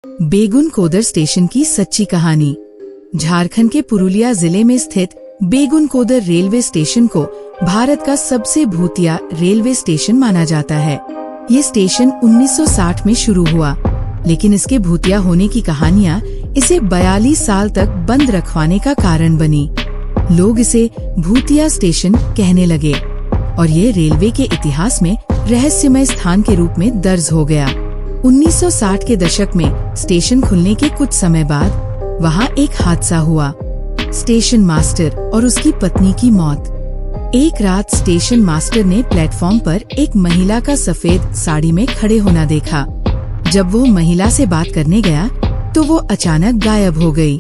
बेगुनकोदर station की सच्ची कहानी। झारखंड के पुरुलिया जिले में स्थित बेगुनकोदर रेलवे स्टेशन को भारत का सबसे भूतिया रेलवे स्टेशन माना जाता है। ये स्टेशन 1960 में शुरू हुआ, लेकिन इसके भूतिया होने की कहानियाँ इसे 42 साल तक बंद रखवाने का कारण बनी। लोग इसे भूतिया स्टेशन कहने लगे और ये रेलवे के इतिहास में रहस्यमय स्थान के रूप में दर्ज हो गया। 1960 के दशक में स्टेशन खुलने के कुछ समय बाद वहाँ एक हादसा हुआ। स्टेशन मास्टर और उसकी पत्नी की मौत। एक रात स्टेशन मास्टर ने प्लेटफॉर्म पर एक महिला का सफेद साड़ी में खड़े होना देखा। जब वो महिला से बात करने गया तो वो अचानक गायब हो गई।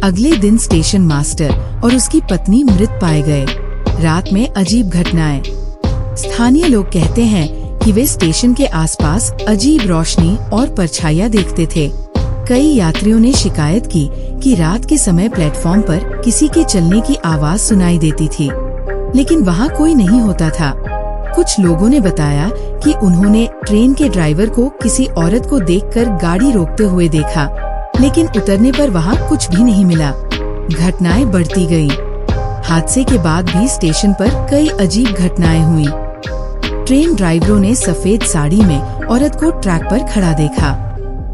अगले दिन स्टेशन मास्टर और उसकी पत्नी मृत पाए गए। रात में अजीब घटनाएं। स्थानीय लोग कहते हैं कि वे स्टेशन के आसपास अजीब रोशनी और परछाइयां देखते थे। कई यात्रियों ने शिकायत की कि रात के समय प्लेटफॉर्म पर किसी के चलने की आवाज सुनाई देती थी, लेकिन वहाँ कोई नहीं होता था। कुछ लोगों ने बताया कि उन्होंने ट्रेन के ड्राइवर को किसी औरत को देखकर गाड़ी रोकते हुए देखा, लेकिन उतरने पर वहाँ कुछ भी नहीं मिला। घटनाएं बढ़ती गईं। हादसे के बाद भी स्टेशन पर कई अजीब घटनाएं हुई। ट्रेन ड्राइवरों ने सफेद साड़ी में औरत को ट्रैक पर खड़ा देखा।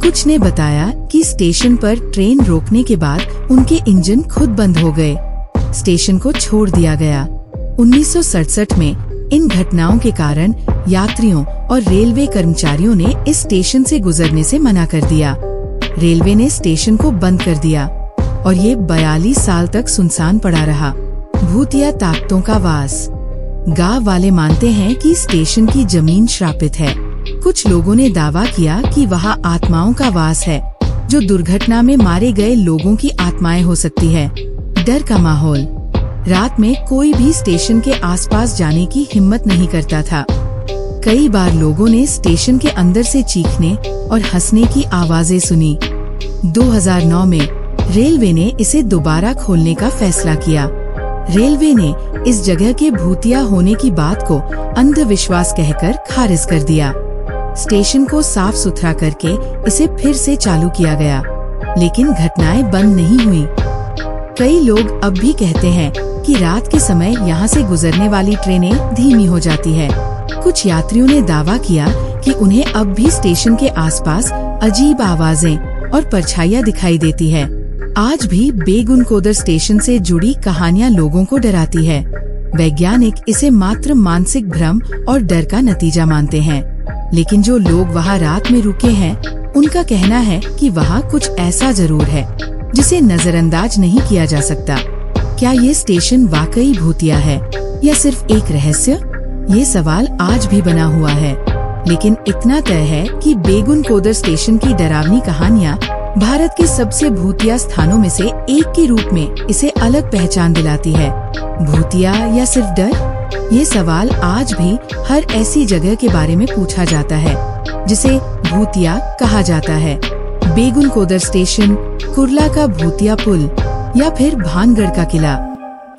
कुछ ने बताया कि स्टेशन पर ट्रेन रोकने के बाद उनके इंजन खुद बंद हो गए। स्टेशन को छोड़ दिया गया। 1967 में इन घटनाओं के कारण यात्रियों और रेलवे कर्मचारियों ने इस स्टेशन से गुजरने से मना कर दिया। रेलवे ने स्टेशन को बंद कर दिया और ये 42 साल तक सुनसान पड़ा रहा। भूतिया ताकतों का वास। गांव वाले मानते हैं कि स्टेशन की जमीन श्रापित है। कुछ लोगों ने दावा किया कि वहाँ आत्माओं का वास है, जो दुर्घटना में मारे गए लोगों की आत्माएं हो सकती है। डर का माहौल। रात में कोई भी स्टेशन के आसपास जाने की हिम्मत नहीं करता था। कई बार लोगों ने स्टेशन के अंदर से चीखने और हंसने की आवाजें सुनी। 2009 में रेलवे ने इसे दोबारा खोलने का फैसला किया। रेलवे ने इस जगह के भूतिया होने की बात को अंधविश्वास कहकर खारिज कर दिया। स्टेशन को साफ सुथरा करके इसे फिर से चालू किया गया, लेकिन घटनाएं बंद नहीं हुई। कई लोग अब भी कहते हैं कि रात के समय यहाँ से गुजरने वाली ट्रेनें धीमी हो जाती है। कुछ यात्रियों ने दावा किया कि उन्हें अब भी स्टेशन के आसपास अजीब आवाजें और परछाइयां दिखाई देती है। आज भी बेगुनकोदर स्टेशन से जुड़ी कहानियां लोगों को डराती है। वैज्ञानिक इसे मात्र मानसिक भ्रम और डर का नतीजा मानते हैं, लेकिन जो लोग वहां रात में रुके हैं, उनका कहना है कि वहां कुछ ऐसा जरूर है जिसे नजरअंदाज नहीं किया जा सकता। क्या ये स्टेशन वाकई भूतिया है या सिर्फ एक रहस्य? ये सवाल आज भी बना हुआ है, लेकिन इतना तय है कि बेगुनकोदर स्टेशन की डरावनी कहानियाँ भारत के सबसे भूतिया स्थानों में से एक के रूप में इसे अलग पहचान दिलाती है। भूतिया या सिर्फ डर? ये सवाल आज भी हर ऐसी जगह के बारे में पूछा जाता है जिसे भूतिया कहा जाता है। बेगुनकोदर स्टेशन, कुर्ला का भूतिया पुल या फिर भानगढ़ का किला।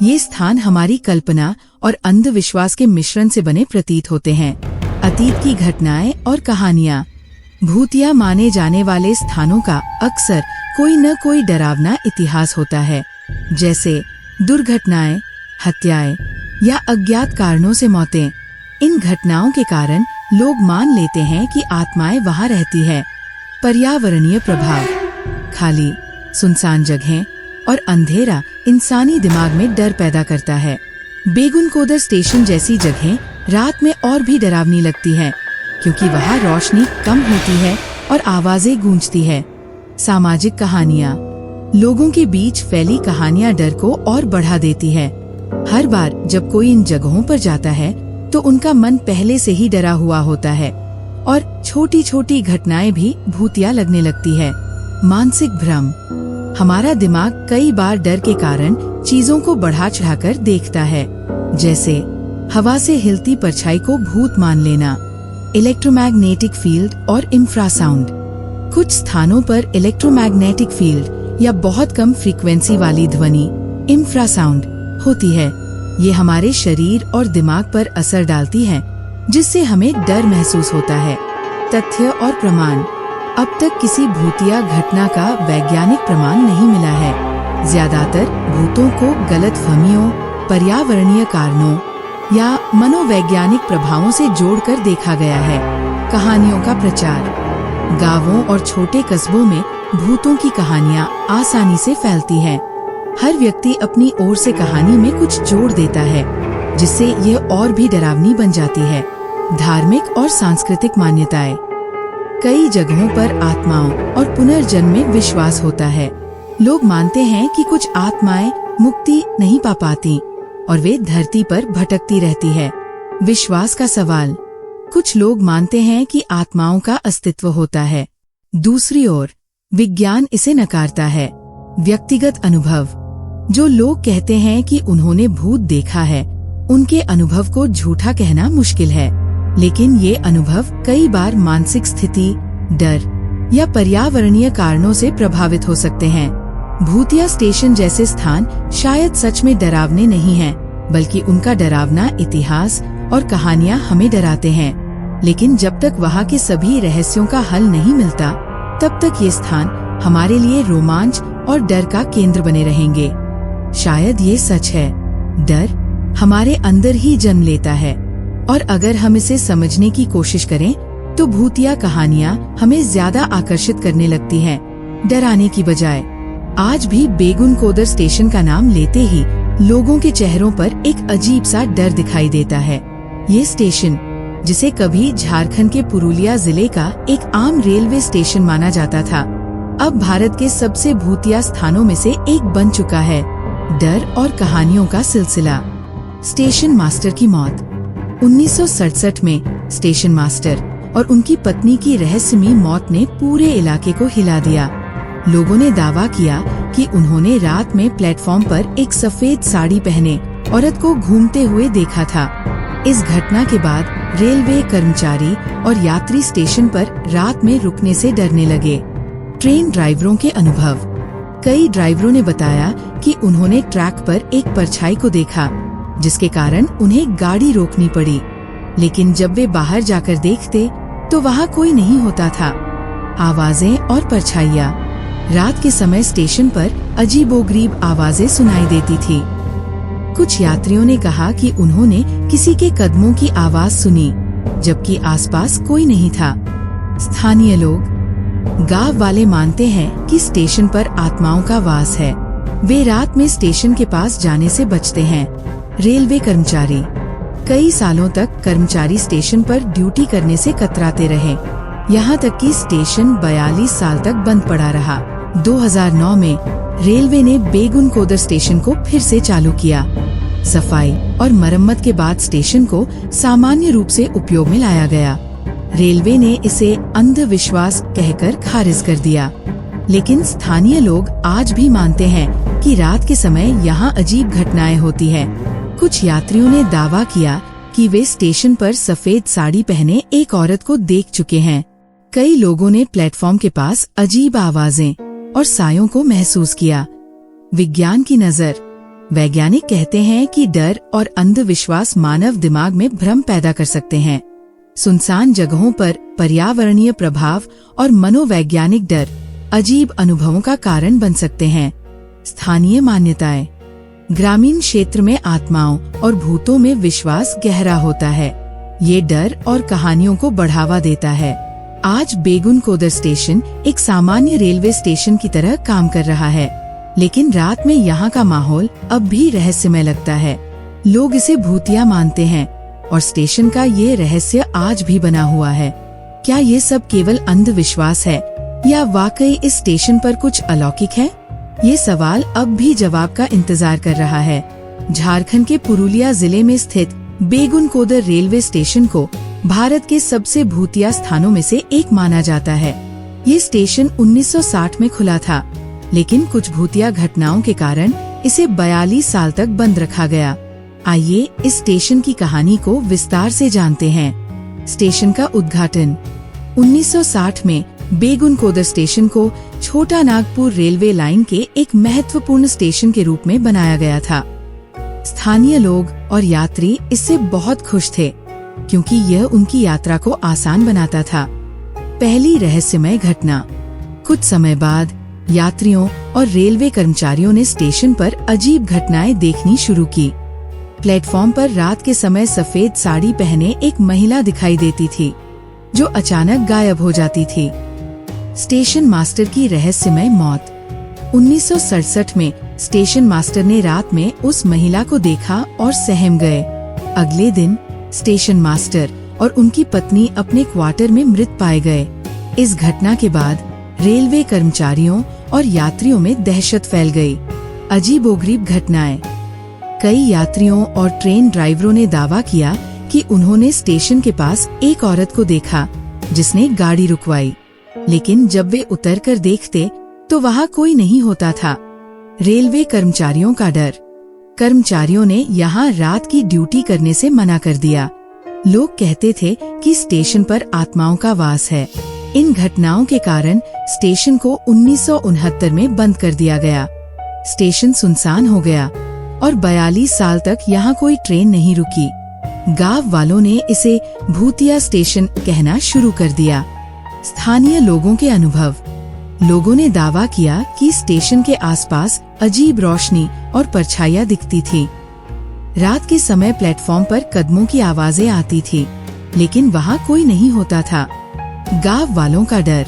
ये स्थान हमारी कल्पना और अंधविश्वास के मिश्रण से बने प्रतीत होते हैं। अतीत की घटनाएं और कहानियाँ। भूतिया माने जाने वाले स्थानों का अक्सर कोई न कोई डरावना इतिहास होता है, जैसे दुर्घटनाएं, हत्याएं या अज्ञात कारणों से मौतें। इन घटनाओं के कारण लोग मान लेते हैं कि आत्माएं वहां रहती है। पर्यावरणीय प्रभाव। खाली, सुनसान जगहें और अंधेरा इंसानी दिमाग में डर पैदा करता है। बेगुनकोदर स्टेशन जैसी जगहें रात में और भी डरावनी लगती है, क्योंकि वहाँ रोशनी कम होती है और आवाजें गूंजती है। सामाजिक कहानियाँ। लोगों के बीच फैली कहानियाँ डर को और बढ़ा देती है। हर बार जब कोई इन जगहों पर जाता है तो उनका मन पहले से ही डरा हुआ होता है और छोटी छोटी घटनाएं भी भूतिया लगने लगती है। मानसिक भ्रम। हमारा दिमाग कई बार डर के कारण चीजों को बढ़ा चढ़ाकर देखता है, जैसे हवा से हिलती परछाई को भूत मान लेना। इलेक्ट्रोमैग्नेटिक फील्ड और इंफ्रासाउंड। कुछ स्थानों पर इलेक्ट्रोमैग्नेटिक फील्ड या बहुत कम फ्रीक्वेंसी वाली ध्वनि, इंफ्रासाउंड होती है। ये हमारे शरीर और दिमाग पर असर डालती है, जिससे हमें डर महसूस होता है। तथ्य और प्रमाण। अब तक किसी भूतिया घटना का वैज्ञानिक प्रमाण नहीं मिला है। ज्यादातर भूतों को गलतफहमियों, पर्यावरणीय कारणों या मनोवैज्ञानिक प्रभावों से जोड़कर देखा गया है। कहानियों का प्रचार। गांवों और छोटे कस्बों में भूतों की कहानियां आसानी से फैलती हैं। हर व्यक्ति अपनी ओर से कहानी में कुछ जोड़ देता है, जिससे ये और भी डरावनी बन जाती है। धार्मिक और सांस्कृतिक मान्यताएं। कई जगहों पर आत्माओं और पुनर्जन्म में विश्वास होता है। लोग मानते हैं कि कुछ आत्माएं मुक्ति नहीं पा पाती और वे धरती पर भटकती रहती है। विश्वास का सवाल। कुछ लोग मानते हैं कि आत्माओं का अस्तित्व होता है। दूसरी ओर विज्ञान इसे नकारता है। व्यक्तिगत अनुभव। जो लोग कहते हैं कि उन्होंने भूत देखा है, उनके अनुभव को झूठा कहना मुश्किल है, लेकिन ये अनुभव कई बार मानसिक स्थिति, डर या पर्यावरणीय कारणों से प्रभावित हो सकते हैं। भूतिया स्टेशन जैसे स्थान शायद सच में डरावने नहीं हैं, बल्कि उनका डरावना इतिहास और कहानियां हमें डराते हैं। लेकिन जब तक वहाँ के सभी रहस्यों का हल नहीं मिलता, तब तक ये स्थान हमारे लिए रोमांच और डर का केंद्र बने रहेंगे। शायद ये सच है, डर हमारे अंदर ही जन्म लेता है, और अगर हम इसे समझने की कोशिश करें तो भूतिया कहानियां हमें ज्यादा आकर्षित करने लगती हैं, डराने की बजाय। आज भी बेगुनकोदर स्टेशन का नाम लेते ही लोगों के चेहरों पर एक अजीब सा डर दिखाई देता है। ये स्टेशन, जिसे कभी झारखंड के पुरुलिया जिले का एक आम रेलवे स्टेशन माना जाता था, अब भारत के सबसे भूतिया स्थानों में से एक बन चुका है। डर और कहानियों का सिलसिला। स्टेशन मास्टर की मौत। 1967 में स्टेशन मास्टर और उनकी पत्नी की रहस्यमयी मौत ने पूरे इलाके को हिला दिया। लोगों ने दावा किया कि उन्होंने रात में प्लेटफॉर्म पर एक सफेद साड़ी पहने औरत को घूमते हुए देखा था। इस घटना के बाद रेलवे कर्मचारी और यात्री स्टेशन पर रात में रुकने से डरने लगे। ट्रेन ड्राइवरों के अनुभव। कई ड्राइवरों ने बताया कि उन्होंने ट्रैक पर एक परछाई को देखा, जिसके कारण उन्हें गाड़ी रोकनी पड़ी। लेकिन जब वे बाहर जाकर देखते तो वहाँ कोई नहीं होता था। आवाजें और परछाइयाँ। रात के समय स्टेशन पर अजीबोगरीब आवाजें सुनाई देती थी। कुछ यात्रियों ने कहा कि उन्होंने किसी के कदमों की आवाज सुनी, जबकि आसपास कोई नहीं था। स्थानीय लोग। गांव वाले मानते हैं कि स्टेशन पर आत्माओं का वास है। वे रात में स्टेशन के पास जाने से बचते हैं। रेलवे कर्मचारी। कई सालों तक कर्मचारी स्टेशन पर ड्यूटी करने से कतराते रहे, यहाँ तक कि स्टेशन 42 साल तक बंद पड़ा रहा। 2009 में रेलवे ने बेगुनकोदर स्टेशन को फिर से चालू किया। सफाई और मरम्मत के बाद स्टेशन को सामान्य रूप से उपयोग में लाया गया। रेलवे ने इसे अंधविश्वास कहकर खारिज कर दिया, लेकिन स्थानीय लोग आज भी मानते हैं कि रात के समय यहाँ अजीब घटनाएं होती हैं। कुछ यात्रियों ने दावा किया कि वे स्टेशन पर सफेद साड़ी पहने एक औरत को देख चुके हैं। कई लोगों ने प्लेटफॉर्म के पास अजीब आवाजें और सायों को महसूस किया। विज्ञान की नजर। वैज्ञानिक कहते हैं कि डर और अंधविश्वास मानव दिमाग में भ्रम पैदा कर सकते हैं। सुनसान जगहों पर पर्यावरणीय प्रभाव और मनोवैज्ञानिक डर अजीब अनुभवों का कारण बन सकते हैं। स्थानीय मान्यताएं। ग्रामीण क्षेत्र में आत्माओं और भूतों में विश्वास गहरा होता है। ये डर और कहानियों को बढ़ावा देता है। आज बेगुनकोदर स्टेशन एक सामान्य रेलवे स्टेशन की तरह काम कर रहा है, लेकिन रात में यहाँ का माहौल अब भी रहस्यमय लगता है। लोग इसे भूतिया मानते हैं और स्टेशन का ये रहस्य आज भी बना हुआ है। क्या ये सब केवल अंधविश्वास है या वाकई इस स्टेशन पर कुछ अलौकिक है? ये सवाल अब भी जवाब का इंतजार कर रहा है। झारखंड के पुरुलिया जिले में स्थित बेगुनकोदर रेलवे स्टेशन को भारत के सबसे भूतिया स्थानों में से एक माना जाता है। ये स्टेशन 1960 में खुला था, लेकिन कुछ भूतिया घटनाओं के कारण इसे 42 साल तक बंद रखा गया। आइए इस स्टेशन की कहानी को विस्तार से जानते हैं। स्टेशन का उद्घाटन। 1960 में बेगुनकोदर स्टेशन को छोटा नागपुर रेलवे लाइन के एक महत्वपूर्ण स्टेशन के रूप में बनाया गया था। स्थानीय लोग और यात्री इससे बहुत खुश थे, क्योंकि यह उनकी यात्रा को आसान बनाता था। पहली रहस्यमय घटना। कुछ समय बाद यात्रियों और रेलवे कर्मचारियों ने स्टेशन पर अजीब घटनाएं देखनी शुरू की। प्लेटफॉर्म पर रात के समय सफेद साड़ी पहने एक महिला दिखाई देती थी, जो अचानक गायब हो जाती थी। स्टेशन मास्टर की रहस्यमय मौत। 1967 में स्टेशन मास्टर ने रात में उस महिला को देखा और सहम गए। अगले दिन स्टेशन मास्टर और उनकी पत्नी अपने क्वार्टर में मृत पाए गए। इस घटना के बाद रेलवे कर्मचारियों और यात्रियों में दहशत फैल गई। अजीबोगरीब घटनाएं। कई यात्रियों और ट्रेन ड्राइवरों ने दावा किया कि उन्होंने स्टेशन के पास एक औरत को देखा जिसने गाड़ी रुकवाई, लेकिन जब वे उतरकर देखते तो वहाँ कोई नहीं होता था। रेलवे कर्मचारियों का डर। कर्मचारियों ने यहाँ रात की ड्यूटी करने से मना कर दिया। लोग कहते थे कि स्टेशन पर आत्माओं का वास है। इन घटनाओं के कारण स्टेशन को 1969 में बंद कर दिया गया। स्टेशन सुनसान हो गया और 42 साल तक यहाँ कोई ट्रेन नहीं रुकी। गांव वालों ने इसे भूतिया स्टेशन कहना शुरू कर दिया। स्थानीय लोगों के अनुभव। लोगों ने दावा किया कि स्टेशन के आसपास अजीब रोशनी और परछाइयां दिखती थी। रात के समय प्लेटफॉर्म पर कदमों की आवाजें आती थी, लेकिन वहाँ कोई नहीं होता था। गांव वालों का डर।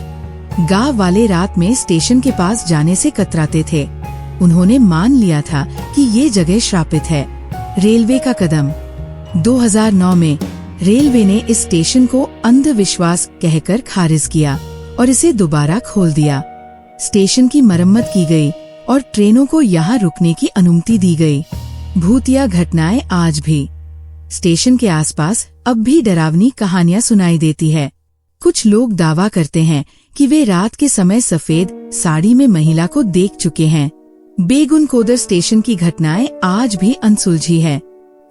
गांव वाले रात में स्टेशन के पास जाने से कतराते थे। उन्होंने मान लिया था कि ये जगह श्रापित है। रेलवे का कदम। 2009 में रेलवे ने इस स्टेशन को अंधविश्वास कहकर खारिज किया और इसे दोबारा खोल दिया। स्टेशन की मरम्मत की गई और ट्रेनों को यहाँ रुकने की अनुमति दी गई। भूतिया घटनाएं आज भी। स्टेशन के आसपास अब भी डरावनी कहानियां सुनाई देती है। कुछ लोग दावा करते हैं कि वे रात के समय सफेद साड़ी में महिला को देख चुके हैं। बेगुनकोदर स्टेशन की घटनाएं आज भी अनसुलझी है।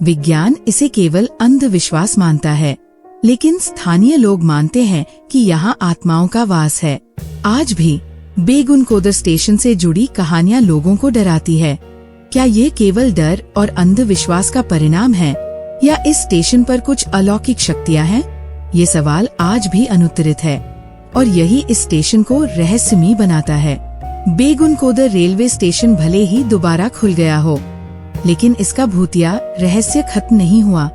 विज्ञान इसे केवल अंधविश्वास मानता है, लेकिन स्थानीय लोग मानते हैं कि यहाँ आत्माओं का वास है। आज भी बेगुनकोदर स्टेशन से जुड़ी कहानियाँ लोगों को डराती है। क्या ये केवल डर और अंधविश्वास का परिणाम है, या इस स्टेशन पर कुछ अलौकिक शक्तियाँ हैं? ये सवाल आज भी अनुत्तरित है, और यही इस स्टेशन को रहस्यमय बनाता है। बेगुनकोदर रेलवे स्टेशन भले ही दोबारा खुल गया हो, लेकिन इसका भूतिया रहस्य खत्म नहीं हुआ।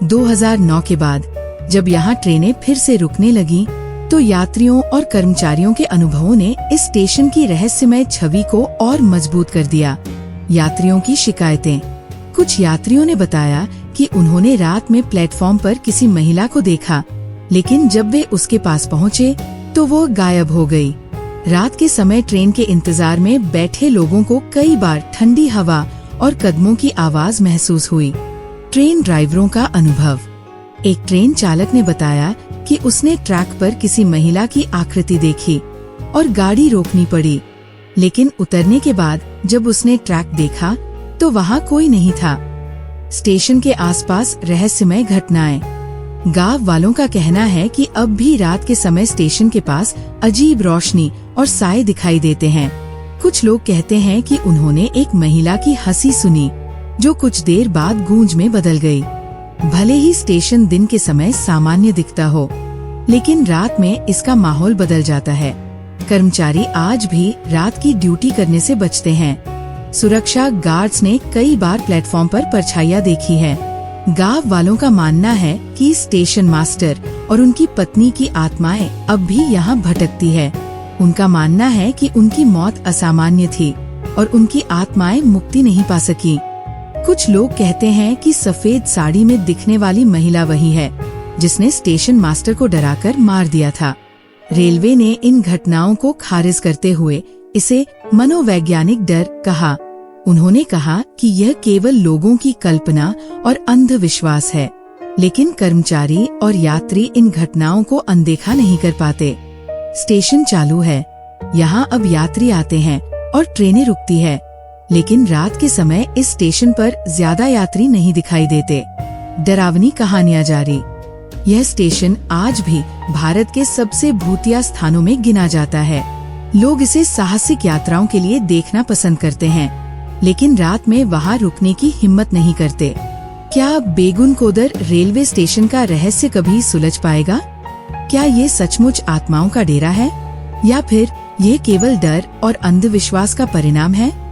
2009 के बाद जब यहाँ ट्रेनें फिर से रुकने लगी, तो यात्रियों और कर्मचारियों के अनुभवों ने इस स्टेशन की रहस्यमय छवि को और मजबूत कर दिया। यात्रियों की शिकायतें। कुछ यात्रियों ने बताया कि उन्होंने रात में प्लेटफॉर्म पर किसी महिला को देखा, लेकिन जब वे उसके पास पहुँचे तो वो गायब हो गई। रात के समय ट्रेन के इंतजार में बैठे लोगों को कई बार ठंडी हवा और कदमों की आवाज महसूस हुई। ट्रेन ड्राइवरों का अनुभव। एक ट्रेन चालक ने बताया कि उसने ट्रैक पर किसी महिला की आकृति देखी और गाड़ी रोकनी पड़ी, लेकिन उतरने के बाद जब उसने ट्रैक देखा तो वहाँ कोई नहीं था। स्टेशन के आसपास रहस्यमय घटनाएं। गांव वालों का कहना है कि अब भी रात के समय स्टेशन के पास अजीब रोशनी और साए दिखाई देते हैं। कुछ लोग कहते हैं कि उन्होंने एक महिला की हंसी सुनी, जो कुछ देर बाद गूंज में बदल गई। भले ही स्टेशन दिन के समय सामान्य दिखता हो, लेकिन रात में इसका माहौल बदल जाता है। कर्मचारी आज भी रात की ड्यूटी करने से बचते हैं। सुरक्षा गार्ड्स ने कई बार प्लेटफॉर्म पर परछाइयां देखी है। गांव वालों का मानना है कि स्टेशन मास्टर और उनकी पत्नी की आत्माएं अब भी यहाँ भटकती है। उनका मानना है कि उनकी मौत असामान्य थी और उनकी आत्माएं मुक्ति नहीं पा सकी। कुछ लोग कहते हैं कि सफेद साड़ी में दिखने वाली महिला वही है जिसने स्टेशन मास्टर को डराकर मार दिया था। रेलवे ने इन घटनाओं को खारिज करते हुए इसे मनोवैज्ञानिक डर कहा। उन्होंने कहा कि यह केवल लोगों की कल्पना और अंधविश्वास है, लेकिन कर्मचारी और यात्री इन घटनाओं को अनदेखा नहीं कर पाते। स्टेशन चालू है, यहाँ अब यात्री आते हैं और ट्रेनें रुकती है, लेकिन रात के समय इस स्टेशन पर ज्यादा यात्री नहीं दिखाई देते। डरावनी कहानियां जारी। यह स्टेशन आज भी भारत के सबसे भूतिया स्थानों में गिना जाता है। लोग इसे साहसिक यात्राओं के लिए देखना पसंद करते हैं, लेकिन रात में वहाँ रुकने की हिम्मत नहीं करते। क्या बेगुनकोदर रेलवे स्टेशन का रहस्य कभी सुलझ पाएगा? क्या ये सचमुच आत्माओं का डेरा है या फिर ये केवल डर और अंधविश्वास का परिणाम है?